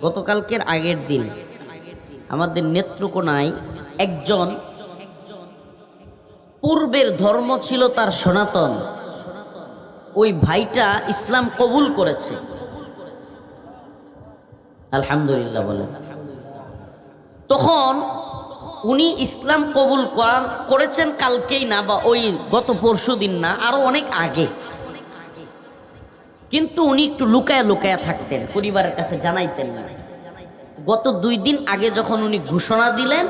গতকালকের আগের দিন আমাদের নেত্রকোনায় একজন পূর্বের ধর্ম ছিল তার সনাতন, ওই ভাইটা ইসলাম কবুল করেছে। আলহামদুলিল্লাহ বলেন। তখন উনি ইসলাম কবুল করেছেন কালকেই না, বা ওই গত পরশু দিন না, আরো অনেক আগে। কিন্তু উনি একটু লুকায়া লুকায়া থাকতেন, পরিবারের কাছে জানাইতেন না। গত 2 দিন আগে যখন উনি ঘোষণা দিলেন,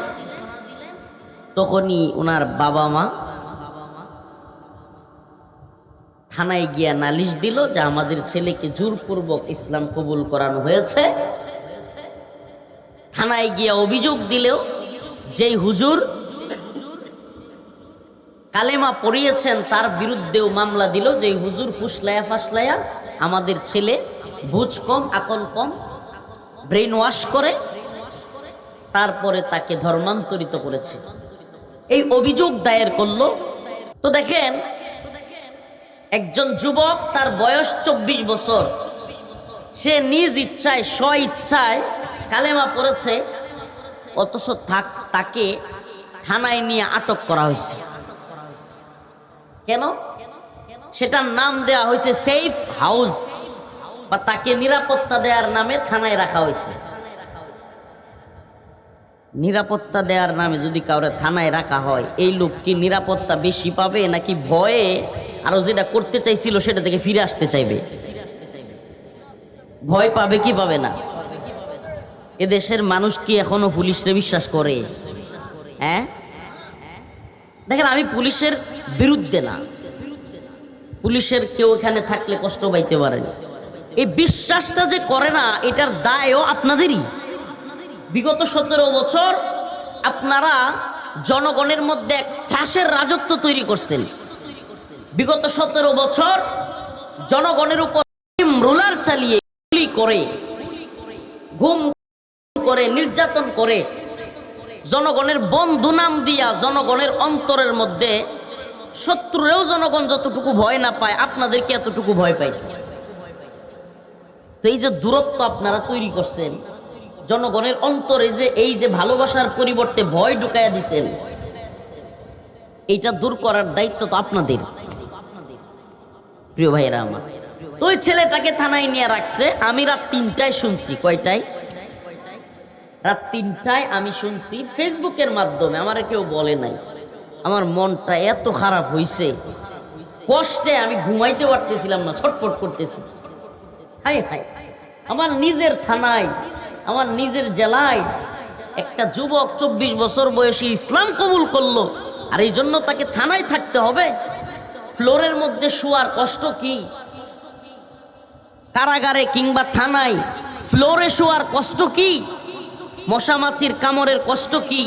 তখনই ওনার বাবা মা থানায় গিয়া নালিশ দিল যে আমাদের ছেলেকে জোরপূর্বক ইসলাম কবুল করানো হয়েছে। থানায় গিয়া অভিযোগ দিলেও যেই হুজুর কালেমা পড়িয়েছেন তার বিরুদ্ধেও মামলা দিল, যে হুজুর ফুসলায়া ফাসলায়া আমাদের ছেলে বুঝ কম আকল কম ব্রেন ওয়াশ করে তারপরে তাকে ধর্মান্তরিত করেছে, এই অভিযোগ দায়ের করলো। তো দেখেন, একজন যুবক, তার বয়স 24 বছর, সে নিজ ইচ্ছায় স্ব ইচ্ছায় কালেমা পড়েছে, অথচ তাকে থানায় নিয়ে আটক করা হয়েছে। কেন? সেটার নাম দেয়া হয়েছে সেফ হাউস, বা তাকে নিরাপত্তা দেওয়ার নামে থানায় রাখা হয়েছে। নিরাপত্তা দেওয়ার নামে যদি কাউরে থানায় রাখা হয়, এই লোক কি নিরাপত্তা বেশি পাবে, নাকি ভয়ে আরো যেটা করতে চাইছিল সেটা থেকে ফিরে আসতে চাইবে? ভয় পাবে কি পাবে না? এদেশের মানুষ কি এখনো পুলিশে বিশ্বাস করে? হ্যাঁ, দেখেন, আমি পুলিশের বিরুদ্ধে না, পুলিশের কেউ এখানে থাকলে কষ্ট পাইতে পারেন। এই বিশ্বাসটা যে করে না, এটার দায়ও আপনাদেরই। বিগত 17 বছর আপনারা জনগণের মধ্যে এক ত্রাসের রাজত্ব তৈরি করছেন। বিগত 17 বছর জনগণের উপর রুলার চালিয়ে, গুলি করে, গুম করে, নির্যাতন করে, জনগণের বন্ধু নাম দিয়া জনগণের অন্তরের মধ্যে শত্রুরেও জনগণ যতটুকু ভয় না পায়, আপনাদেরকে এতটুকু ভয় পাই। তো এই যে দূরত্ব আপনারা তৈরি করছেন জনগণের অন্তরে, যে এই যে ভালোবাসার পরিবর্তে ভয় ঢুকাইয়া দিছেন, এইটা দূর করার দায়িত্ব তো আপনাদের, প্রিয় ভাইয়েরা আমার। তো ওই ছেলেটাকে থানায় নিয়ে রাখছে। আমি রাত 3টায় শুনছি। কয়টায়? রাত 3টায় আমি শুনছি ফেসবুকের মাধ্যমে, আমার কেউ বলে নাই। আমার মনটা এত খারাপ হইছে, কষ্টে আমি ঘুমাইতে পারতেছিলাম না, ছটফট করতেছি। হাই হাই, আমার নিজের থানায়, আমার নিজের জেলায় একটা যুবক 24 বছর বয়সী ইসলাম কবুল করলো, আর এই জন্য তাকে থানায় থাকতে হবে? ফ্লোরের মধ্যে শোয়ার কষ্ট কি? কারাগারে কিংবা থানায় ফ্লোরে শোয়ার কষ্ট কি? মশা মাছির কামড়ের কষ্ট কি?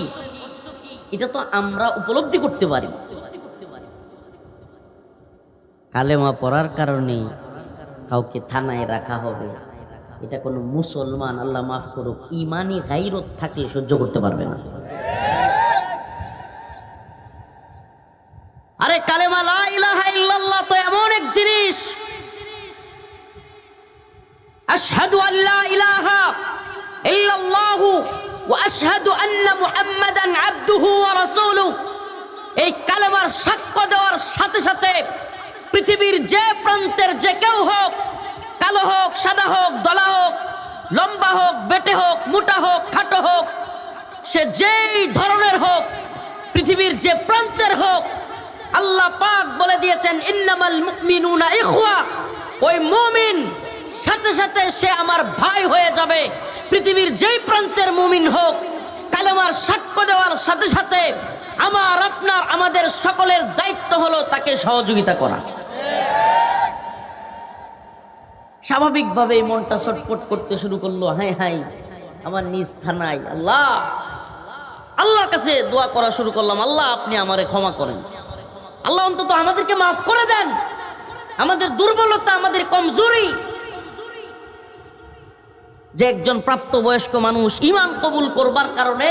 এটা তো আমরা উপলব্ধি করতে পারি। কালেমা পড়ার কারণে কাউকে থানায় রাখা হবে, এটা কোনো মুসলমান, আল্লাহ মাফ করুক, ইমানি গায়রত থাকলে সহ্য করতে পারবে না। আরে কালেমা লা ইলাহা ইল্লাল্লাহ তো এমন এক জিনিস, আশহাদু আল্লা ইলাহা ইল্লাল্লাহু ওয়া আশহাদু আন্না মুহাম্মাদান আবদুহু ওয়া রাসূলুহু। এই কালেমার সাক্ষ্য দেওয়ার সাথে সাথে পৃথিবীর যে প্রান্তের যে কেউ হোক, কালো হোক, সাদা হোক, দলা হোক, লম্বা হোক, বেটে হোক, মোটা হোক, খাটো হোক, সে যেই ধরনের হোক, পৃথিবীর যে প্রান্তের হোক, আল্লাহ পাক বলে দিয়েছেন ইন্নামাল মুমিনুনা ইখওয়া। ওই মুমিন সাথে সাথে সে আমার ভাই হয়ে যাবে। পৃথিবীর যেই প্রান্তের মুমিন হোক, কালেমার সাক্ষ্য দেওয়ার সাথে সাথে আমার, আপনার, আমাদের সকলের দায়িত্ব হলো তাকে সহযোগিতা করা। স্বাভাবিকভাবে মনটা ছটফট করতে শুরু করলো। হাই হাই, আমার নিজ থানায়, আল্লাহর কাছে দোয়া করা শুরু করলাম, আল্লাহ আপনি আমারে ক্ষমা করেন, আল্লাহ অন্তত আমাদেরকে মাফ করে দেন, আমাদের দুর্বলতা, আমাদের কমজোরি। যে একজন প্রাপ্তবয়স্ক মানুষ ঈমান কবুল করবার কারণে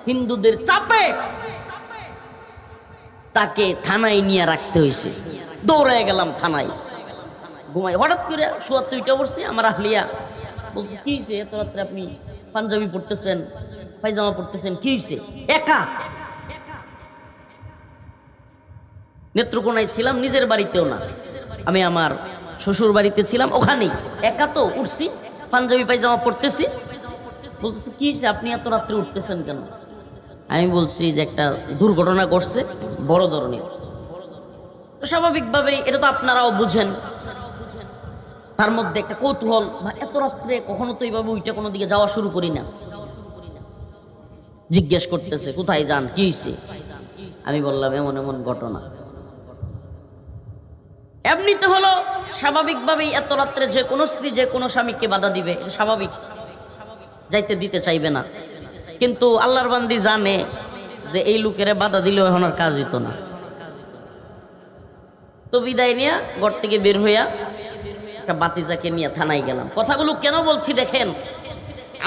হিন্দুদের চাপে তাকে থানায় নিয়ে রাখতে হয়েছে। দৌড়ায় গেলাম থানায়, ঘুমাই, হঠাৎ করে শোয়ার তুইটা বসছি, আমার আহলিয়া বলছে কি হয়েছে এত রাত্রে আপনি পাঞ্জাবি পড়তেছেন, পায়জামা পড়তেছেন, কি হয়েছে? একা নেত্রকোনায় ছিলাম, নিজের বাড়িতেও না, আমি আমার শ্বশুর বাড়িতে ছিলাম, ওখানেই একা তো উঠছি, পাঞ্জাবি পায়জামা পড়তেছি। বলতেছে কি হয়েছে আপনি এত রাত্রে উঠতেছেন কেন? আমি বলছি যে একটা দুর্ঘটনা ঘটছে বড় ধরনের। তো স্বাভাবিকভাবে এটা তো আপনারাও বুঝেন, তার মধ্যে একটা কৌতূহল, এত রাত্রে কখনো তো এইভাবে ওইটা কোনো দিকে যাওয়া শুরু করি না। জিজ্ঞেস করতেছে কোথায় যান, কি হয়েছে? আমি বললাম এমন এমন ঘটনা। এমনিতে হলো স্বাভাবিকভাবেই এত রাত্রে যে কোনো স্ত্রী যে কোনো স্বামীকে বাধা দিবে, এটা স্বাভাবিক, যাইতে দিতে চাইবে না। কিন্তু আল্লাহর বান্দি জানে যে এই লোকেরে বাধা দিলেও এখন আর কাজ হইতো না। তো বিদায় নিয়ে ঘর থেকে বের হইয়া একটা বাতিজাকে নিয়ে থানায় গেলাম। কথাগুলো কেন বলছি দেখেন,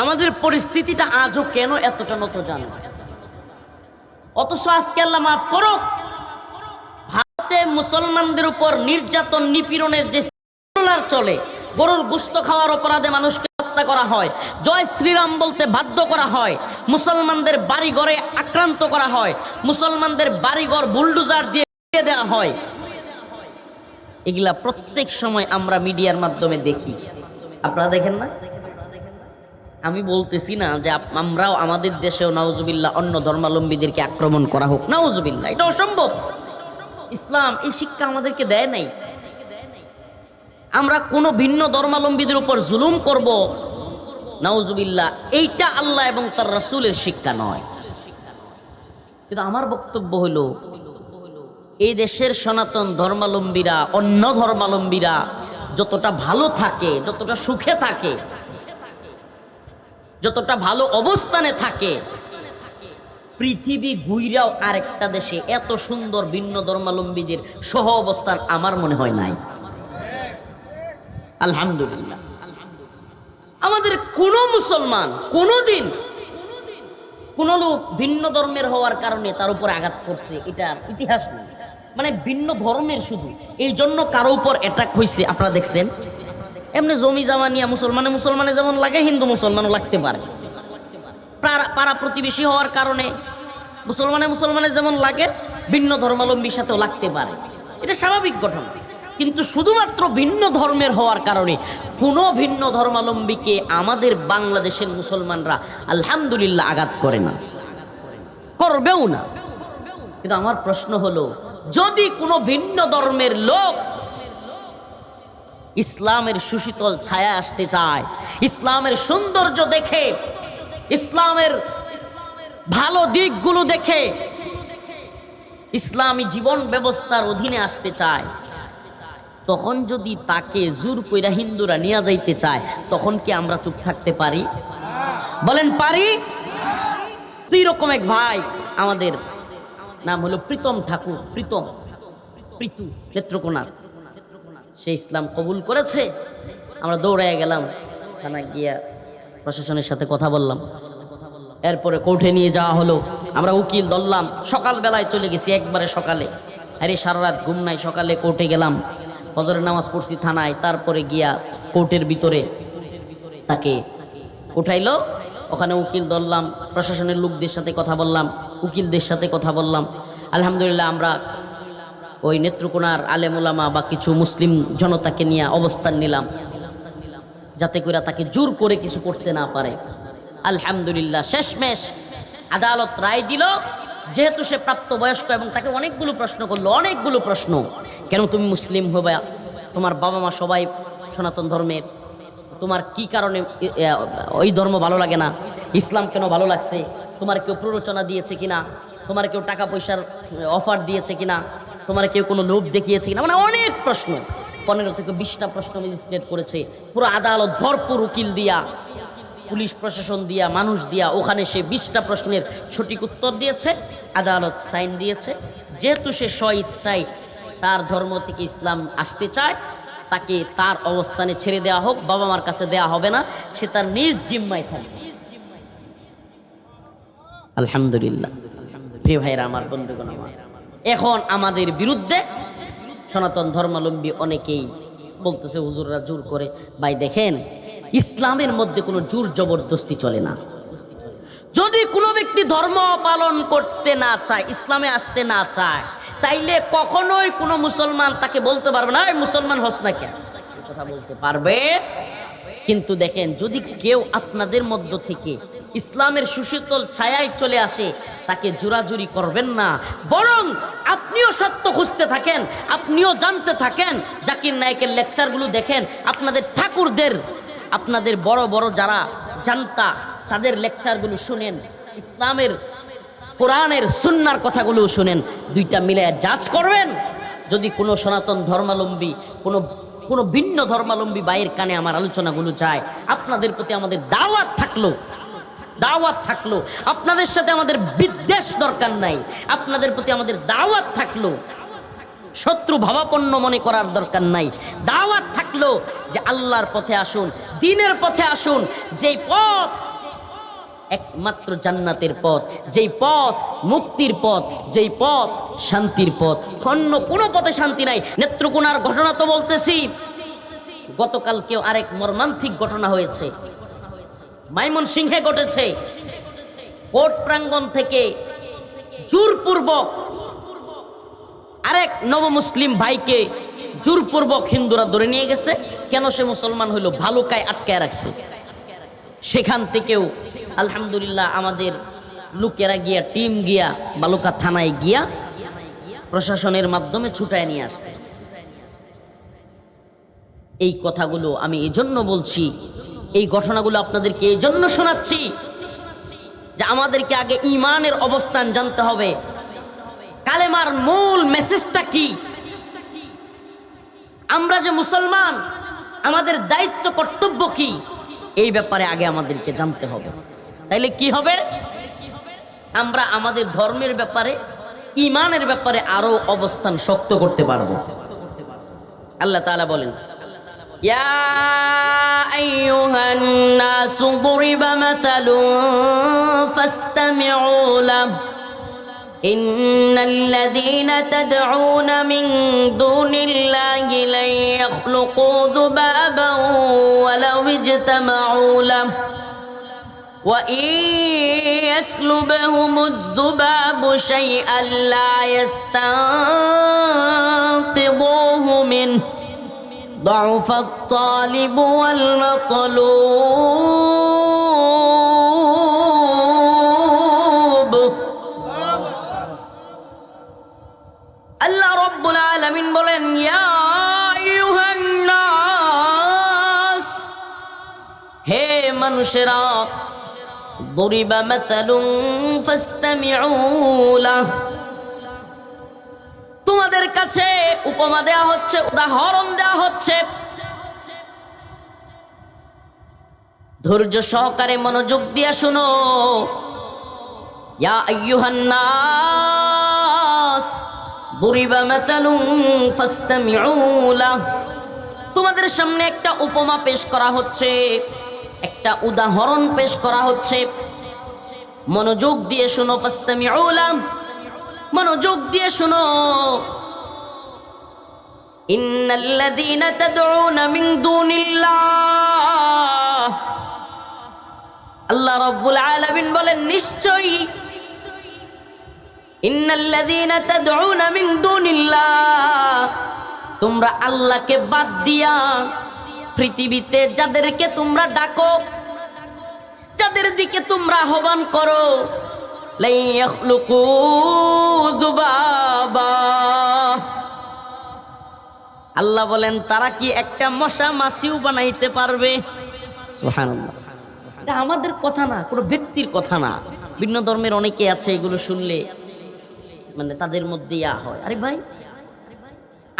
আমাদের পরিস্থিতিটা আজও কেন এতটা নত জানো, অথচ আজকে আল্লাহ মাফ করো, ভারতে মুসলমানদের উপর নির্যাতন নিপীড়নের যে চলে, গরুর গোশত খাওয়ার অপরাধে মানুষকে হত্যা করা হয়, জয় শ্রীরাম বলতে বাধ্য করা হয়, মুসলমানদের বাড়িঘরে আক্রান্ত করা হয়, মুসলমানদের বাড়িঘর বুলডোজার দিয়ে দেওয়া হয়, এগুলা প্রত্যেক সময় আমরা মিডিয়ার মাধ্যমে দেখি। আপনারা দেখেন না? আমি বলতেছি না যে আমরাও আমাদের দেশেও নাউজুবিল্লাহ অন্য ধর্মাবলম্বীদেরকে আক্রমণ করা হোক, নাউজুবিল্লাহ, এটা অসম্ভব। ইসলাম এই শিক্ষা আমাদেরকে দেয় নাই। আমরা কোনো ভিন্ন ধর্মাবলম্বীদের উপর জুলুম করব, নাউজুবিল্লাহ, এইটা আল্লাহ এবং তার রাসূলের শিক্ষা নয়। কিন্তু আমার বক্তব্য হলো এই দেশের সনাতন ধর্মাবলম্বীরা অন্য ধর্মাবলম্বীরা যতটা ভালো থাকে, যতটা সুখে থাকে, যতটা ভালো অবস্থানে থাকে, পৃথিবী ঘুইরাও আরেকটা দেশে এত সুন্দর ভিন্ন ধর্মাবলম্বীদের সহ অবস্থান আমার মনে হয় নাই। আলহামদুলিল্লাহ, আমাদের কোন মুসলমান কোনদিন কোন লোক ভিন্ন ধর্মের হওয়ার কারণে তার উপর আঘাত করছে এটার ইতিহাস নেই। মানে ভিন্ন ধর্মের শুধু এই জন্য কারো উপর অ্যাটাক হয়েছে আপনারা দেখছেন? এমনি জমি জামা নিয়ে মুসলমানে যেমন লাগে হিন্দু মুসলমানও লাগতে পারে, পাড়া প্রতিবেশী হওয়ার কারণে মুসলমানে যেমন লাগে ভিন্ন ধর্মাবলম্বীর সাথেও লাগতে পারে, এটা স্বাভাবিক ঘটনা। কিন্তু শুধুমাত্র ভিন্ন ধর্মের হওয়ার কারণে কোনো ভিন্ন ধর্মাবলম্বীকে আমাদের বাংলাদেশের মুসলমানরা আলহামদুলিল্লাহ আঘাত করে না, করবেও না। কিন্তু আমার প্রশ্ন হলো, যদি কোনো ভিন্ন ধর্মের লোক ইসলামের সুশীতল ছায়া আসতে চায়, ইসলামের সৌন্দর্য দেখে, ইসলামের ভালো দিকগুলো দেখে ইসলামী জীবন ব্যবস্থার অধীনে আসতে চায়, তখন যদি তাকে জোর কইরা হিন্দুরা নিয়ে যাইতে চায়, তখন কি আমরা চুপ থাকতে পারি? বলেন পারি? দুই রকম এক ভাই, আমাদের নাম হলো প্রীতম ঠাকুর, প্রীতু নেত্রকোনার, সে ইসলাম কবুল করেছে। আমরা দৌড়ায় গেলাম, থানায় গিয়া প্রশাসনের সাথে কথা বললাম, এরপরে কোর্টে নিয়ে যাওয়া হলো। আমরা উকিল ধরলাম, সকালবেলায় চলে গেছি, একবারে সকালে, আরে সারা রাত ঘুম নাই, সকালে কোর্টে গেলাম, ফজরের নামাজ পড়ছি থানায়, তারপরে গিয়া কোর্টের ভিতরে তাকে উঠাইলো, ওখানে উকিল ধরলাম, প্রশাসনের লোকদের সাথে কথা বললাম, উকিলদের সাথে কথা বললাম। আলহামদুলিল্লাহ আমরা ওই নেত্রকোনার আলেম ওলামা বা কিছু মুসলিম জনতাকে নিয়ে অবস্থান নিলাম, যাতে করে তাকে জোর করে কিছু করতে না পারে। আলহামদুলিল্লাহ শেষমেশ আদালত রায় দিল, যেহেতু সে প্রাপ্তবয়স্ক এবং তাকে অনেকগুলো প্রশ্ন করলো, অনেকগুলো প্রশ্ন, কেন তুমি মুসলিম হবে, তোমার বাবা মা সবাই সনাতন ধর্মের, তোমার কি কারণে ওই ধর্ম ভালো লাগে না, ইসলাম কেন ভালো লাগছে, তোমার কেউ প্ররোচনা দিয়েছে কিনা, তোমার কেউ টাকা পয়সার অফার দিয়েছে কিনা, তোমার কেউ কোনো লোভ দেখিয়েছে কিনা, মানে অনেক প্রশ্ন, 15 থেকে 20টা প্রশ্ন ম্যাজিস্ট্রেট করেছে। পুরো আদালত ভরপুর উকিল দিয়া, পুলিশ প্রশাসন দিয়া, মানুষ দিয়া, ওখানে সে 20টা প্রশ্নের সঠিক উত্তর দিয়েছে, আদালত সাইন দিয়েছে। যেহেতু সে স্বইচ্ছায় তার ধর্ম থেকে ইসলাম আসতে চায়, তাকে তার অবস্থানে ছেড়ে দেওয়া হোক, বাবা মার কাছে দেওয়া হবে না, সে তার নিজ জিম্মায় থাকবে। আলহামদুলিল্লাহ। প্রিয় ভাইরা আমার, বন্ধুগণ আমার, এখন আমাদের বিরুদ্ধে সনাতন ধর্মাবলম্বী অনেকেই বলতেছে হুজুররা জোর করে। ভাই দেখেন, ইসলামের মধ্যে কোনো জোর জবরদস্তি চলে না। যদি কোনো ব্যক্তি ধর্ম পালন করতে না চায়, ইসলামে আসতে না চায়, তাইলে কখনোই কোনো মুসলমান তাকে বলতে পারবে না এই মুসলমান হস না কেন, কথা বলতে পারবে। কিন্তু দেখেন, যদি কেউ আপনাদের মধ্য থেকে ইসলামের সুশীতল ছায়ায় চলে আসে, তাকে জোরাজুরি করবেন না, বরং আপনিও সত্য খুঁজতে থাকেন, আপনিও জানতে থাকেন। জাকির নায়েকের লেকচারগুলো দেখেন, আপনাদের ঠাকুরদের, আপনাদের বড় বড় যারা জানতা, তাদের লেকচারগুলো শুনেন, ইসলামের কোরআনের সুন্নার কথাগুলো শুনেন, দুইটা মিলে জাজ করবেন। যদি কোনো সনাতন ধর্মাবলম্বী, কোনো ভিন্ন ধর্মাবলম্বী ভাইয়ের কানে আমার আলোচনাগুলো যায়, আপনাদের প্রতি আমাদের দাওয়াত থাকলো, আপনাদের সাথে আমাদের বিদ্বেষ দরকার নাই, আপনাদের প্রতি আমাদের দাওয়াত থাকলো, শত্রু ভাবাপন্ন মনে করার দরকার নাই। দাওয়াত থাকলো যে আল্লাহর পথে আসুন, দ্বীনের পথে আসুন, যেই পথ একমাত্র জান্নাতের পথ, যেই পথ মুক্তির পথ, যেই পথ শান্তির পথ। অন্য কোনো পথে শান্তি নাই। নেত্রকোনার ঘটনা তো বলতেছি, গতকালকেও আরেক মর্মান্তিক ঘটনা হয়েছে, ময়মনসিংহে ঘটেছে। কোর্ট প্রাঙ্গণ থেকে জোরপূর্বক আরেক নবমুসলিম ভাইকে জোরপূর্বক হিন্দুরা ধরে নিয়ে গেছে। কেন সে মুসলমান হইল? ভালুকায় আটকায় রাখছে। সেখান থেকেও আলহামদুলিল্লাহ আমাদের লোকেরা গিয়া, টিম গিয়া বালুকা থানায় গিয়া প্রশাসনের মাধ্যমে ছুটায় নিয়ে আসছে। এই কথাগুলো আমি এজন্য বলছি, এই ঘটনাগুলো আপনাদেরকে এজন্য শোনাচ্ছি যে আমাদেরকে আগে ঈমানের অবস্থান জানতে হবে, কালেমার মূল মেসেজটা কি, আমরা যে মুসলমান, আমাদের দায়িত্ব কর্তব্য কি, এই ব্যাপারে আগে আমাদেরকে জানতে হবে। তাইলে কি হবে? আমরা আমাদের ধর্মের ব্যাপারে, ঈমানের ব্যাপারে আরো অবস্থান শক্ত করতে পারবো। আল্লাহ তাআলা বলেন, ইয়া আইয়ুহান নাসু দুরিবা মাতালুন ফাসতামিউ লাহু ইন্নাল্লাযীনা তাদউনা মিন দুনিল্লাহি লা ইয়াখলুকু যুবাবান ওয়ালাউ ইজতামাউ লাহু ওয়া ইন ইয়াসলুবহুমুয যুবাবু শাইআন লা ইস্তানকিযুহু মিনহু ضعف الطالب والمطلوب। আল্লাহ রাব্বুল আলামিন বলেন, ইয়া আইয়ুহান নাস, হে মানুষেরা, দুরিবা মাতালুন ফাসতামিউ লাহু, তোমাদের কাছে উপমা দেয়া হচ্ছে, উদাহরণ দেয়া হচ্ছে, ধৈর্য সহকারে মনোযোগ দিয়ে শুনো। ইয়া আইয়ুহান নাস দুরিবা মাতালুন ফাসতামিউ লাহু, তোমাদের সামনে একটা উপমা পেশ করা হচ্ছে, একটা উদাহরণ পেশ করা হচ্ছে, মনোযোগ দিয়ে শুনো। ফাসতামিউ লাহু, মনোযোগ দিয়ে শুনো। ইন্নাল্লাযীনা তাদউনা মিন দুনিল্লাহ, আল্লাহ রাব্বুল আলামিন বলেন, নিশ্চয়ই ইন্নাল্লাযীনা তাদউনা মিন দুনিল্লাহ, তোমরা আল্লাহকে বাদ দিয়া পৃথিবীতে যাদেরকে তোমরা ডাকো, যাদের দিকে তোমরা আহ্বান করো, লা ইয়াখলুকু যুবাবা, আল্লাহ বলেন তারা কি একটা মশা মাছিও বানাইতে পারবে? সুবহানাল্লাহ। এটা আমাদের কথা না, কোনো ব্যক্তির কথা না। ভিন্ন ধর্মের অনেকে আছে, এগুলো শুনলে মানে তাদের মধ্যে ইয়া হয়, আরে ভাই,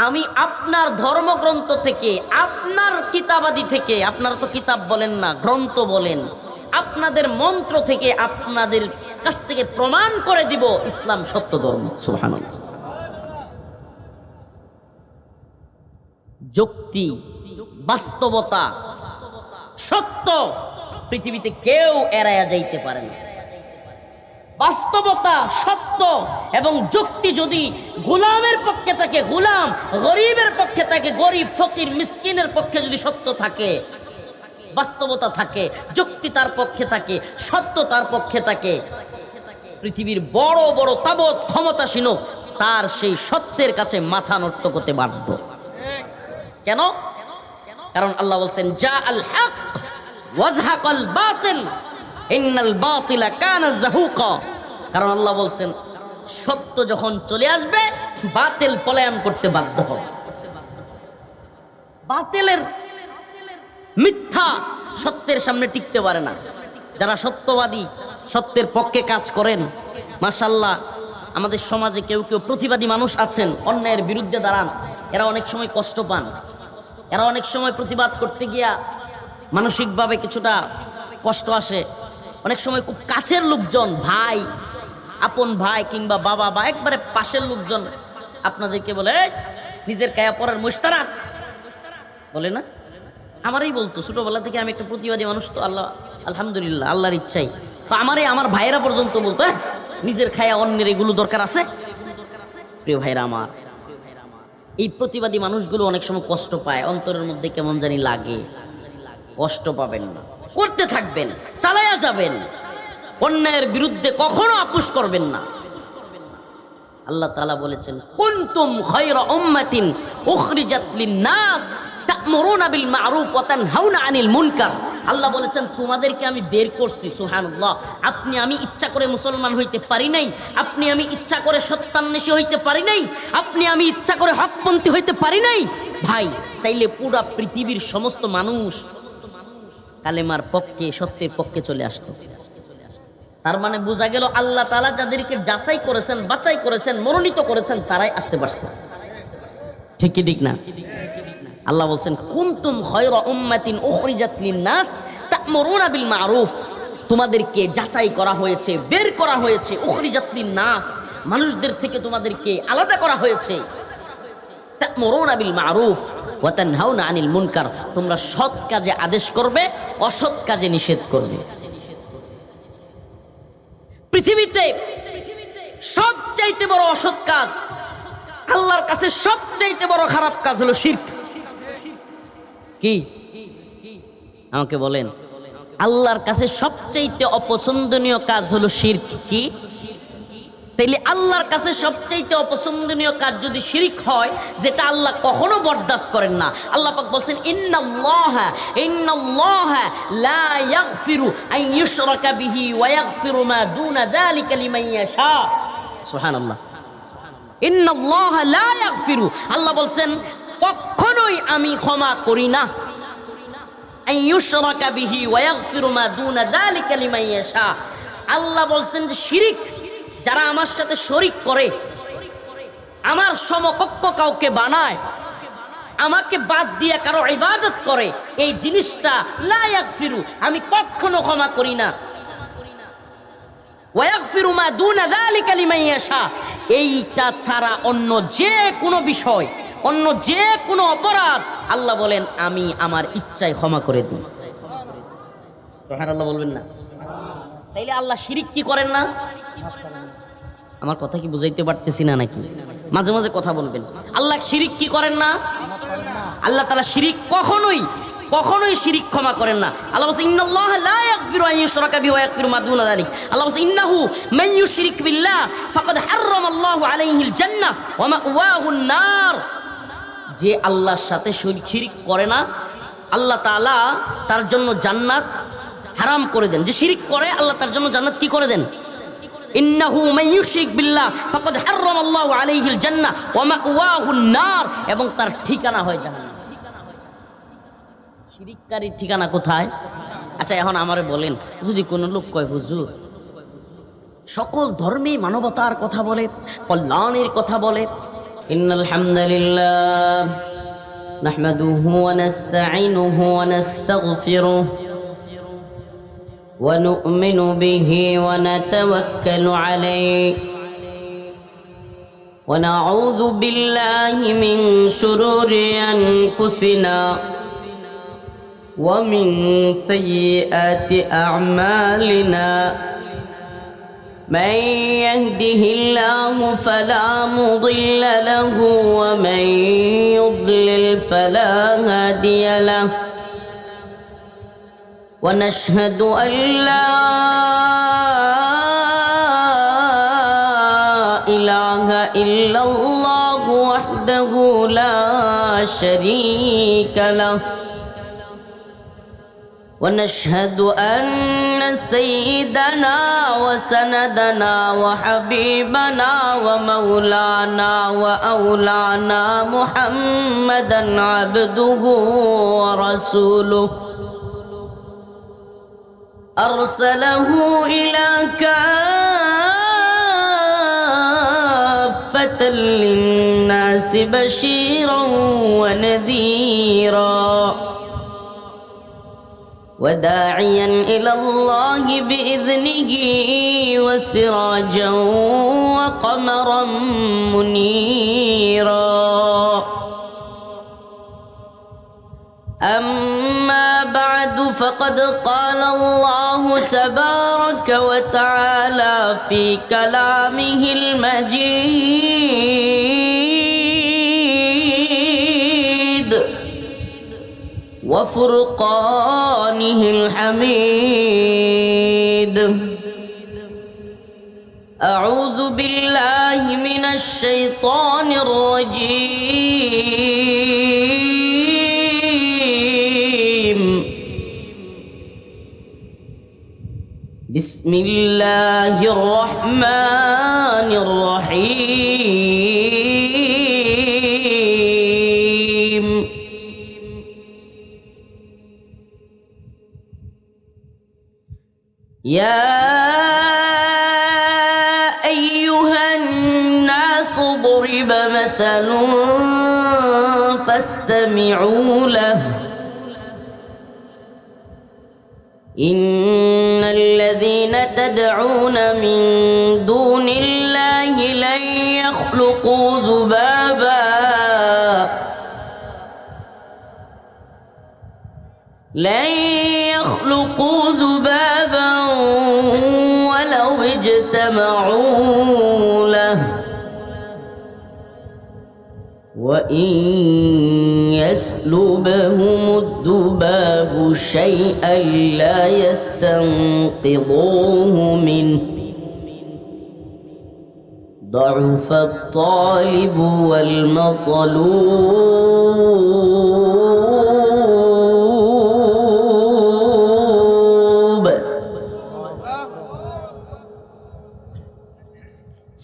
আমি আপনার ধর্মগ্রন্থ থেকে, আপনার কিতাবাদি থেকে, আপনারা তো কিতাব বলেন না, গ্রন্থ বলেন, আপনাদের মন্ত্র থেকে, আপনাদের কাছ থেকে প্রমাণ করে দিব ইসলাম সত্য ধর্ম। সুবহানাল্লাহ। যুক্তি, বাস্তবতা, সত্য পৃথিবীতে কেউ এড়ায়া যাইতে পারে না। বাস্তবতা, সত্য এবং যুক্তি যদি গোলামের পক্ষে থাকে গোলাম, গরিবের পক্ষে থাকে গরিব, ফকির মিসকিনের পক্ষে যদি সত্য থাকে, বাস্তবতা থাকে, যুক্তি তার পক্ষে থাকে, সত্য তার পক্ষে থাকে, পৃথিবীর বড় বড় তাবৎ ক্ষমতাসীন তার সেই সত্যের কাছে মাথা নত করতে বাধ্য। কেন? কারণ আল্লাহ বলছেন জা আল হক ওয়াজহাকাল বাতিল ইন্নাল বাতিলা কানা যাহুকা। কারণ আল্লাহ বলছেন সত্য যখন চলে আসবে বাতিল পলায়ন করতে বাধ্য হবে। বাতিলের মিথ্যা সত্যের সামনে টিকতে পারে না। যারা সত্যবাদী, সত্যের পক্ষে কাজ করেন, মাশাআল্লাহ আমাদের সমাজে কেউ কেউ প্রতিবাদী মানুষ আছেন, অন্যায়ের বিরুদ্ধে দাঁড়ান, এরা অনেক সময় কষ্ট পান। এরা অনেক সময় প্রতিবাদ করতে গিয়া মানসিকভাবে কিছুটা কষ্ট আসে। অনেক সময় খুব কাছের লোকজন, ভাই, আপন ভাই কিংবা বাবা বা একবারে পাশের লোকজন আপনাদেরকে বলে নিজের কায়া পরের মুস্তারাস বলে না? আমারই বলতো ছোটবেলা থেকে, আমি একটা প্রতিবাদী মানুষ তো, আল্লাহ আলহামদুলিল্লাহ আল্লাহর ইচ্ছাই তো আমারই আমার ভাইয়েরা পর্যন্ত বলতো নিজের খায়া অন্যের এগুলো দরকার আছে। প্রিয় ভাইরা আমার, এই প্রতিবাদী মানুষগুলো অনেক সময় কষ্ট পায়, অন্তরের মধ্যে কেমন জানি লাগে। কষ্ট পাবেন না, করতে থাকবেন, চালায়া যাবেন, অন্যায়ের বিরুদ্ধে কখনো আপোষ করবেন না। আল্লাহ তাআলা বলেছেন কুনতুম খায়রা উম্মাতিন উখরিজাত লিন-নাস তা'মুরুনা বিল মা'রুফ ওয়া তানহাউনা আনিল মুনকার। আল্লাহ বলেছেন তোমাদেরকে আমি বের করছি। সুবহানাল্লাহ। আমি ইচ্ছা করে মুসলমান হইতে পারি নাই, আমি ইচ্ছা করে সত্যান্বেষী হইতে পারি নাই, আমি ইচ্ছা করে হকপন্থী হইতে পারি নাই। ভাই, তাইলে পুরা পৃথিবীর সমস্ত মানুষ কালেমার পক্ষে, সত্যের পক্ষে চলে আসতো। তার মানে বোঝা গেল আল্লাহ তাআলা যাদেরকে যাচাই করেছেন, বাছাই করেছেন, মনোনীত করেছেন, তারাই আসতে পারছে। ঠিক কি ঠিক না? আল্লাহ বলছেন কুনতুম খায়রা উম্মাতিন উখরিজাত লিন-নাস তা'মুরুনা বিল মা'রুফ। তোমাদেরকে যাচাই করা হয়েছে, বের করা হয়েছে। উখরিজাত লিন-নাস, মানুষদের থেকে তোমাদেরকে আলাদা করা হয়েছে। তা'মুরুনা বিল মা'রুফ ওয়া তানহাউনা আনিল মুনকার, তোমরা সৎ কাজে আদেশ করবে, অসৎ কাজে নিষেধ করবে। পৃথিবীতে সবচাইতে বড় অসৎ কাজ, আল্লাহর কাছে সবচাইতে বড় খারাপ কাজ হলো শিরক। কি আমাকে বলেন? আল্লাহর কাছে সবচাইতে অপছন্দনীয় কাজ হলো শিরক। কি? তাইলে আল্লাহর কাছে সবচাইতে অপছন্দনীয় কাজ যদি শিরক হয়, যেটা আল্লাহ কখনো বরদাস্ত করেন না। আল্লাহ পাক বলছেন ইন্নাল্লাহা লা ইয়াগফিরু আন ইউশরাকা বিহি ওয়া ইয়াগফিরু মা দুনা যালিকা লিমান ইয়াশা। সুবহানাল্লাহ। ইন্নাল্লাহা লা ইয়াগফিরু, আল্লাহ বলছেন কখনোই আমি ক্ষমা করি না। আন ইউশরাকা বিহি ওয়া ইয়াগফিরু মা দুনা যালিকা লিমান ইয়াশা। আল্লাহ বলছেন যে শিরক যারা আমার সাথে শরীক করে, আমার সমকক্ষ কাউকে বানায়, আমাকে বাদ দিয়ে কারো ইবাদত করে, এই জিনিসটা লা ইয়াগফিরু, আমি কখনো ক্ষমা করি না। ওয়া ইয়াগফিরু মা দুনা যালিকা লিমান ইয়াশা, এইটা ছাড়া অন্য যে কোনো বিষয়, অন্য যে কোনো অপরাধ আল্লাহ বলেন আমি আমার ইচ্ছায় ক্ষমা করে দিই। সুবহানাল্লাহ বলবেন না? তাইলে আল্লাহ শিরক কি করেন না? আমার কথা কি বুঝাইতে পারতেছি না নাকি? মাঝে মাঝে কথা বলবেন। আল্লাহ শিরক কি করেন না? আল্লাহ তাআলা শিরক কখনোই শিরক ক্ষমা করেন না। আল্লাহ বলেন ইন্নাল্লাহা লা ইয়াগফিরু আন ইউশরাকা বিহি ওয়া ইয়াগফিরু মা দুনা যালিক। আল্লাহ বলেন ইন্নাহু মান ইউশরিক বিল্লাহ ফাকাদ হারামাল্লাহু আলাইহিল জান্নাহ ওয়া মাওয়াহুন নার। যে আল্লাহর সাথে শিরক করে না, আল্লাহ তাআলা তার জন্য জান্নাত হারাম করে দেন। যে শিরক করে আল্লাহ তার জন্য জান্নাত কি করে দেন? ইন্নাহু মান ইউশরিক বিল্লাহ ফাকাদ হারামাল্লাহু আলাইহিল জান্নাহ ওয়া মাওয়াহুন নার, এবং তার ঠিকানা হয় জাহান্নাম। শিরককারীর ঠিকানা কোথায়? আচ্ছা এখন আমারে বলেন, যদি কোনো লোক কয় হুজুর সকল ধর্মে মানবতার কথা বলে, কল্যাণের কথা বলে, ইন্নাল হামদুলিল্লাহ নাহমাদুহু ওয়া নাস্তাঈনুহু ওয়া নাস্তাগফিরুহু ونؤمن به ونتوكل عليه ونعوذ بالله من شرور أنفسنا ومن سيئات أعمالنا من يهده الله فلا مضل له ومن يضلل فلا هادي له ونشهد أن لا إله إلا الله وحده لا شريك له ونشهد أن سيدنا وسندنا وحبيبنا ومولانا وأولانا محمدا عبده ورسوله أرسله إلى كافة للناس بشيرا ونذيرا وداعيا إلى الله بإذنه وسراجا وقمرا منيرا أما بعد فقد قال الله تبارك وتعالى في كلامه المجيد وفرقانه الحميد أعوذ بالله من الشيطان الرجيم بسم الله الرحمن الرحيم يا أيها الناس ضرب مثل فاستمعوا له إن الذين تدعون من دون الله لن يخلقوا ذبابا ولو اجتمعوا له وإن يسلبهم الذباب شيئا لا يستنقضوه منه ضعف الطالب والمطلوب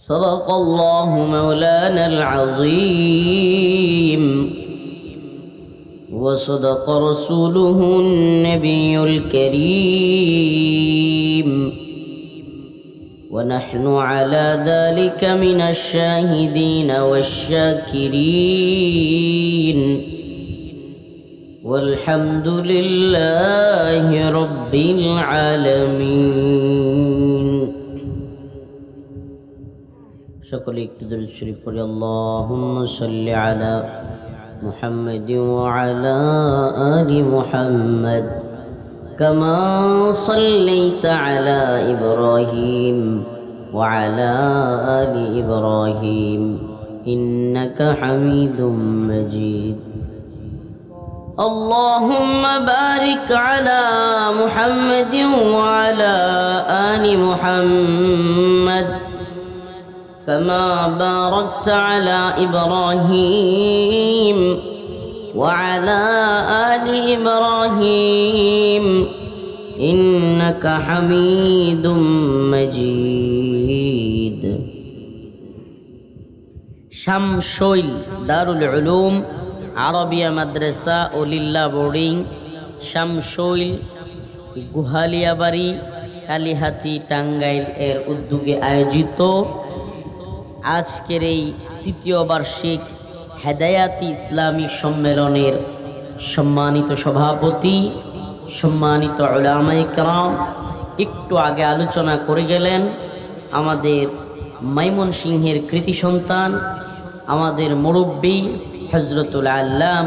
صدق الله مولانا العظيم وصدق رسوله النبي الكريم ونحن على ذلك من الشاهدين والشاكرين والحمد لله رب العالمين সকলে একটু দরুদ শরীফ পড়ি আল্লাহুম্মা সাল্লি আলা محمد وعلى آل محمد كما صليت على إبراهيم وعلى آل إبراهيم إنك حميد مجيد اللهم بارك على محمد وعلى آل محمد كما باركت على إبراهيم وعلى آل إبراهيم إنك حميد مجيد শামসইল দারুল উলুম আরবিয়া মাদ্রাসা ও লিল্লা বোর্ডিং শামসইল গুহালিয়াবাড়ি কালিহাতি টাঙ্গাইল এর উদ্যোগে আয়োজিত আজকের এই তৃতীয় বার্ষিক হেদায়াতি ইসলামী সম্মেলনের সম্মানিত সভাপতি, সম্মানিত উলামায়ে কেরাম, একটু আগে আলোচনা করে গেলেন আমাদের ময়মনসিংহের কৃতি সন্তান, আমাদের মুরব্বী হজরতুল আল্লাম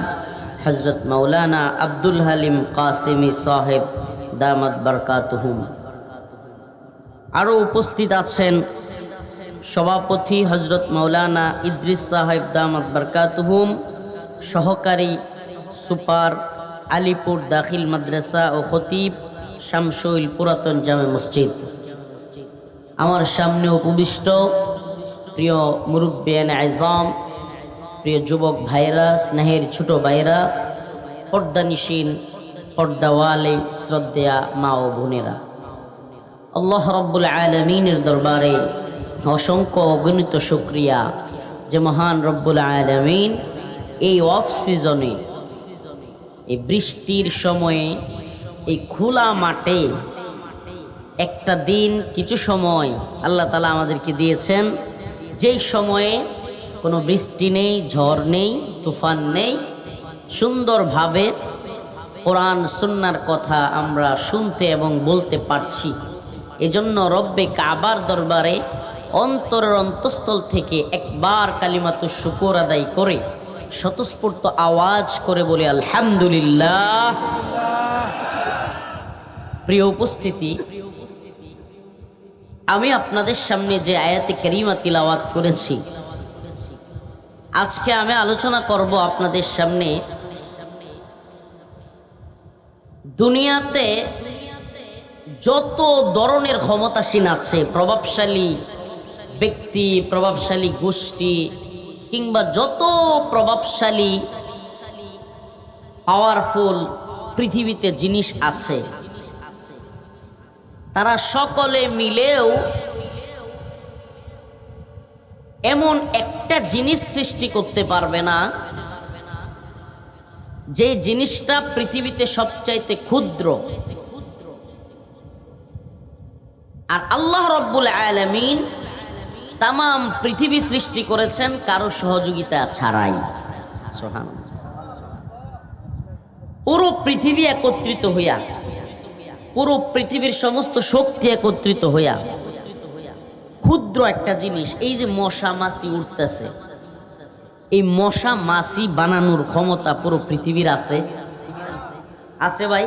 হজরত মৌলানা আব্দুল হালিম কাসেমি সাহেব দামাত বারকাতুহুম। আরও উপস্থিত আছেন সভাপতি হজরত মৌলানা ইদ্রিস সাহেব দামাত বারকাতুহুম, সহকারী সুপার আলিপুর দাখিল মাদ্রাসা ও খতিব শামসুল পুরাতন জামে মসজিদ। আমার সামনে উপবিষ্ট প্রিয় মুরব্বিয়ান আযম, প্রিয় যুবক ভাইরা, স্নেহের ছোট ভাইরা, পর্দানিশীন পর্দাওয়ালে শ্রদ্ধেয়া মা ও বোনেরা, আল্লাহ রাব্বুল আলামিনের দরবারে অসংখ্য অগণিত শুকরিয়া যে মহান রব্বুল আলামিন এই অফ সিজনে, এই বৃষ্টির সময়ে, এই খোলা মাঠে একটা দিন কিছু সময় আল্লাহ তাআলা আমাদেরকে দিয়েছেন, যেই সময়ে কোনো বৃষ্টি নেই, ঝড় নেই, তুফান নেই, সুন্দরভাবে কোরআন সুন্নাহর কথা আমরা শুনতে এবং বলতে পারছি। এজন্য রব্বে কাবার দরবারে অন্তরের অন্তঃস্থল থেকে একবার কালিমাতুশ শুকর আদায় করে স্বতঃস্ফূর্ত আওয়াজ করে বলে আলহামদুলিল্লাহ। প্রিয় উপস্থিতি, আমি আপনাদের সামনে যে আয়াতে কারিমা তিলাওয়াত করেছি, আজকে আমি আলোচনা করব আপনাদের সামনে দুনিয়াতে যত ধরনের ক্ষমতাসীন আছে, প্রভাবশালী ব্যক্তি, প্রভাবশালী গোষ্ঠী কিংবা যত প্রভাবশালী পাওয়ারফুল পৃথিবীতে জিনিস আছে, তারা সকলে মিলেও এমন একটা জিনিস সৃষ্টি করতে পারবে না যে জিনিসটা পৃথিবীতে সবচাইতে ক্ষুদ্র। আর আল্লাহ রাব্বুল আলামিন তামাম পৃথিবী সৃষ্টি করেছেন কারো সহযোগিতা ছাড়াই। সুবহানাল্লাহ। পুরো পৃথিবী একত্রিত হইয়া, পুরো পৃথিবীর সমস্ত শক্তি একত্রিত হইয়া ক্ষুদ্র একটা জিনিস, এই যে মশা মাছি উঠতেছে, এই মশা মাছি বানানোর ক্ষমতা পুরো পৃথিবীর আছে? আছে ভাই?